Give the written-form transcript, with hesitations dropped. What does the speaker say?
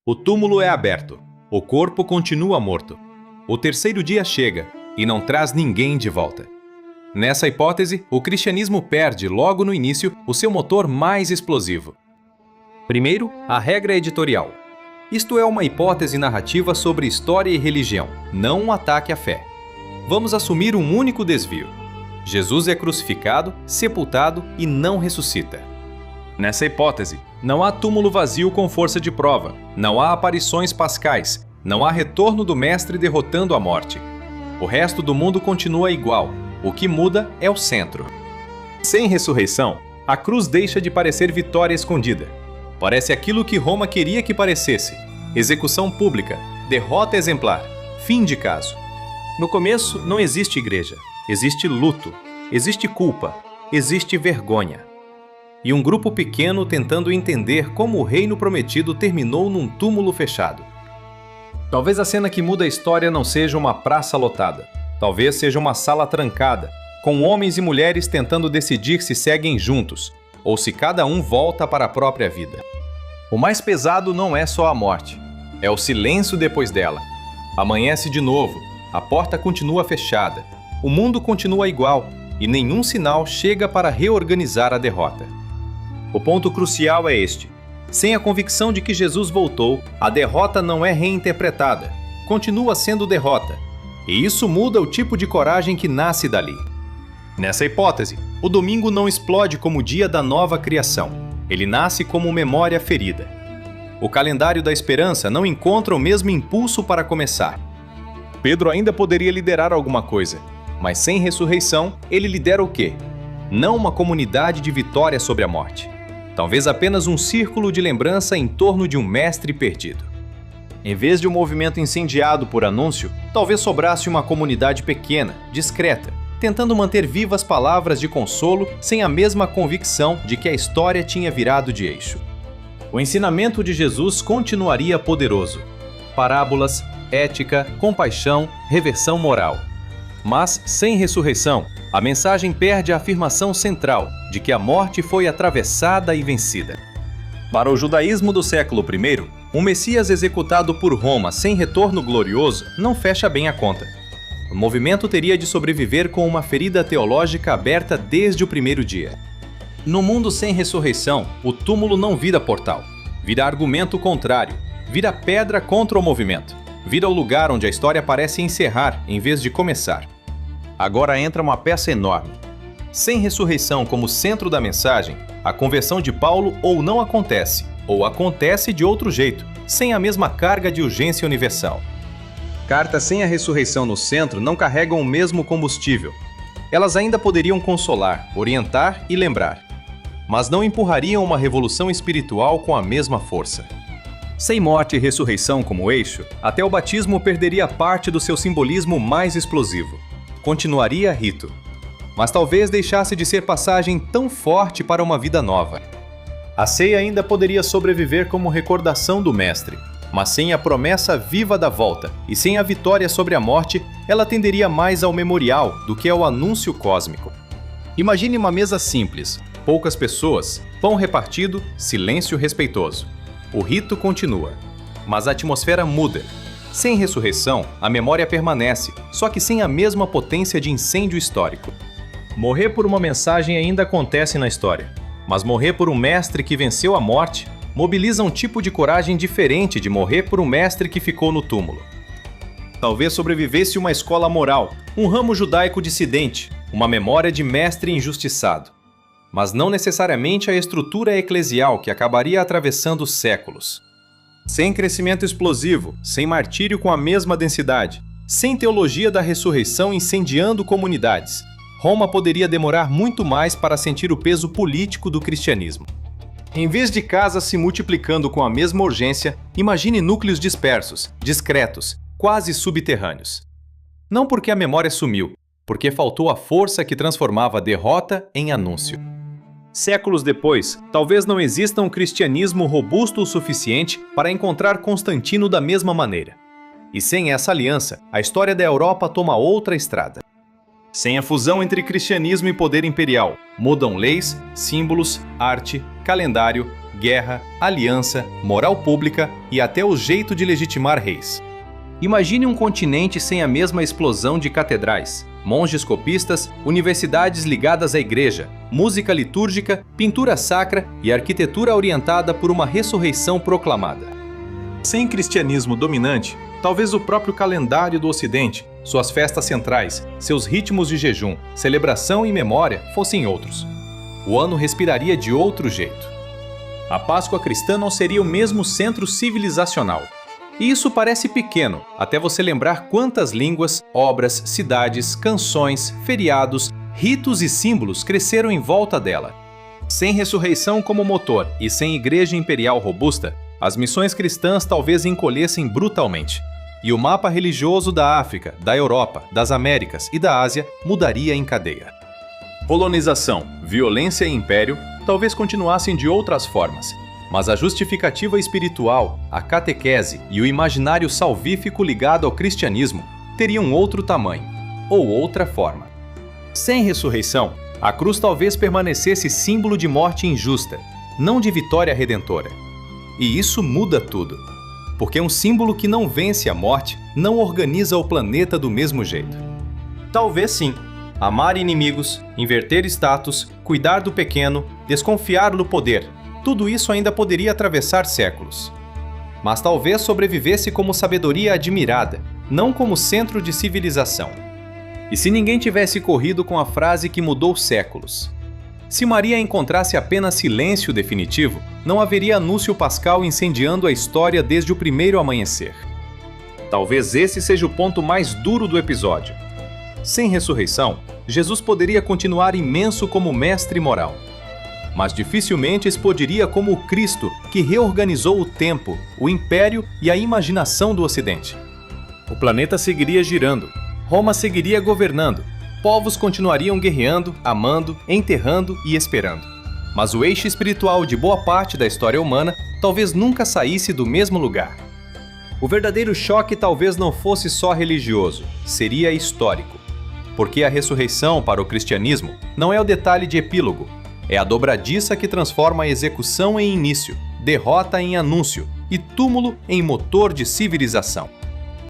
O túmulo é aberto. O corpo continua morto. O terceiro dia chega e não traz ninguém de volta. Nessa hipótese, o cristianismo perde logo no início o seu motor mais explosivo. Primeiro, a regra editorial. Isto é uma hipótese narrativa sobre história e religião, não um ataque à fé. Vamos assumir um único desvio. Jesus é crucificado, sepultado e não ressuscita. Nessa hipótese, não há túmulo vazio com força de prova, não há aparições pascais, não há retorno do Mestre derrotando a morte. O resto do mundo continua igual, o que muda é o centro. Sem ressurreição, a cruz deixa de parecer vitória escondida. Parece aquilo que Roma queria que parecesse: execução pública, derrota exemplar, fim de caso. No começo não existe igreja, existe luto, existe culpa, existe vergonha. E um grupo pequeno tentando entender como o reino prometido terminou num túmulo fechado. Talvez a cena que muda a história não seja uma praça lotada. Talvez seja uma sala trancada, com homens e mulheres tentando decidir se seguem juntos, ou se cada um volta para a própria vida. O mais pesado não é só a morte, é o silêncio depois dela. Amanhece de novo, a porta continua fechada, o mundo continua igual e nenhum sinal chega para reorganizar a derrota. O ponto crucial é este: sem a convicção de que Jesus voltou, a derrota não é reinterpretada, continua sendo derrota. E isso muda o tipo de coragem que nasce dali. Nessa hipótese, o domingo não explode como o dia da nova criação. Ele nasce como memória ferida. O calendário da esperança não encontra o mesmo impulso para começar. Pedro ainda poderia liderar alguma coisa, mas sem ressurreição, ele lidera o quê? Não uma comunidade de vitória sobre a morte. Talvez apenas um círculo de lembrança em torno de um mestre perdido. Em vez de um movimento incendiado por anúncio, talvez sobrasse uma comunidade pequena, discreta, tentando manter vivas palavras de consolo sem a mesma convicção de que a história tinha virado de eixo. O ensinamento de Jesus continuaria poderoso. Parábolas, ética, compaixão, reversão moral. Mas, sem ressurreição, a mensagem perde a afirmação central de que a morte foi atravessada e vencida. Para o judaísmo do século I, um Messias executado por Roma sem retorno glorioso não fecha bem a conta. O movimento teria de sobreviver com uma ferida teológica aberta desde o primeiro dia. No mundo sem ressurreição, o túmulo não vira portal, vira argumento contrário, vira pedra contra o movimento, vira o lugar onde a história parece encerrar em vez de começar. Agora entra uma peça enorme. Sem ressurreição como centro da mensagem, a conversão de Paulo ou não acontece, ou acontece de outro jeito, sem a mesma carga de urgência universal. Cartas sem a ressurreição no centro não carregam o mesmo combustível. Elas ainda poderiam consolar, orientar e lembrar, mas não empurrariam uma revolução espiritual com a mesma força. Sem morte e ressurreição como eixo, até o batismo perderia parte do seu simbolismo mais explosivo. Continuaria rito, mas talvez deixasse de ser passagem tão forte para uma vida nova. A ceia ainda poderia sobreviver como recordação do Mestre, mas sem a promessa viva da volta e sem a vitória sobre a morte, ela tenderia mais ao memorial do que ao anúncio cósmico. Imagine uma mesa simples, poucas pessoas, pão repartido, silêncio respeitoso. O rito continua, mas a atmosfera muda. Sem ressurreição, a memória permanece, só que sem a mesma potência de incêndio histórico. Morrer por uma mensagem ainda acontece na história, mas morrer por um mestre que venceu a morte mobiliza um tipo de coragem diferente de morrer por um mestre que ficou no túmulo. Talvez sobrevivesse uma escola moral, um ramo judaico dissidente, uma memória de mestre injustiçado. Mas não necessariamente a estrutura eclesial que acabaria atravessando séculos. Sem crescimento explosivo, sem martírio com a mesma densidade, sem teologia da ressurreição incendiando comunidades, Roma poderia demorar muito mais para sentir o peso político do cristianismo. Em vez de casas se multiplicando com a mesma urgência, imagine núcleos dispersos, discretos, quase subterrâneos. Não porque a memória sumiu, porque faltou a força que transformava a derrota em anúncio. Séculos depois, talvez não exista um cristianismo robusto o suficiente para encontrar Constantino da mesma maneira. E sem essa aliança, a história da Europa toma outra estrada. Sem a fusão entre cristianismo e poder imperial, mudam leis, símbolos, arte, calendário, guerra, aliança, moral pública e até o jeito de legitimar reis. Imagine um continente sem a mesma explosão de catedrais, monges copistas, universidades ligadas à igreja, música litúrgica, pintura sacra e arquitetura orientada por uma ressurreição proclamada. Sem cristianismo dominante, talvez o próprio calendário do Ocidente, suas festas centrais, seus ritmos de jejum, celebração e memória fossem outros. O ano respiraria de outro jeito. A Páscoa cristã não seria o mesmo centro civilizacional. E isso parece pequeno, até você lembrar quantas línguas, obras, cidades, canções, feriados, ritos e símbolos cresceram em volta dela. Sem ressurreição como motor e sem igreja imperial robusta, as missões cristãs talvez encolhessem brutalmente. E o mapa religioso da África, da Europa, das Américas e da Ásia mudaria em cadeia. Polonização, violência e império talvez continuassem de outras formas, mas a justificativa espiritual, a catequese e o imaginário salvífico ligado ao cristianismo teriam outro tamanho, ou outra forma. Sem ressurreição, a cruz talvez permanecesse símbolo de morte injusta, não de vitória redentora. E isso muda tudo, porque um símbolo que não vence a morte não organiza o planeta do mesmo jeito. Talvez sim, amar inimigos, inverter status, cuidar do pequeno, desconfiar do poder, tudo isso ainda poderia atravessar séculos. Mas talvez sobrevivesse como sabedoria admirada, não como centro de civilização. E se ninguém tivesse corrido com a frase que mudou séculos? Se Maria encontrasse apenas silêncio definitivo, não haveria anúncio pascal incendiando a história desde o primeiro amanhecer. Talvez esse seja o ponto mais duro do episódio. Sem ressurreição, Jesus poderia continuar imenso como mestre moral. Mas dificilmente explodiria como o Cristo que reorganizou o tempo, o império e a imaginação do Ocidente. O planeta seguiria girando, Roma seguiria governando, povos continuariam guerreando, amando, enterrando e esperando. Mas o eixo espiritual de boa parte da história humana talvez nunca saísse do mesmo lugar. O verdadeiro choque talvez não fosse só religioso, seria histórico. Porque a ressurreição para o cristianismo não é o detalhe de epílogo, é a dobradiça que transforma a execução em início, derrota em anúncio e túmulo em motor de civilização.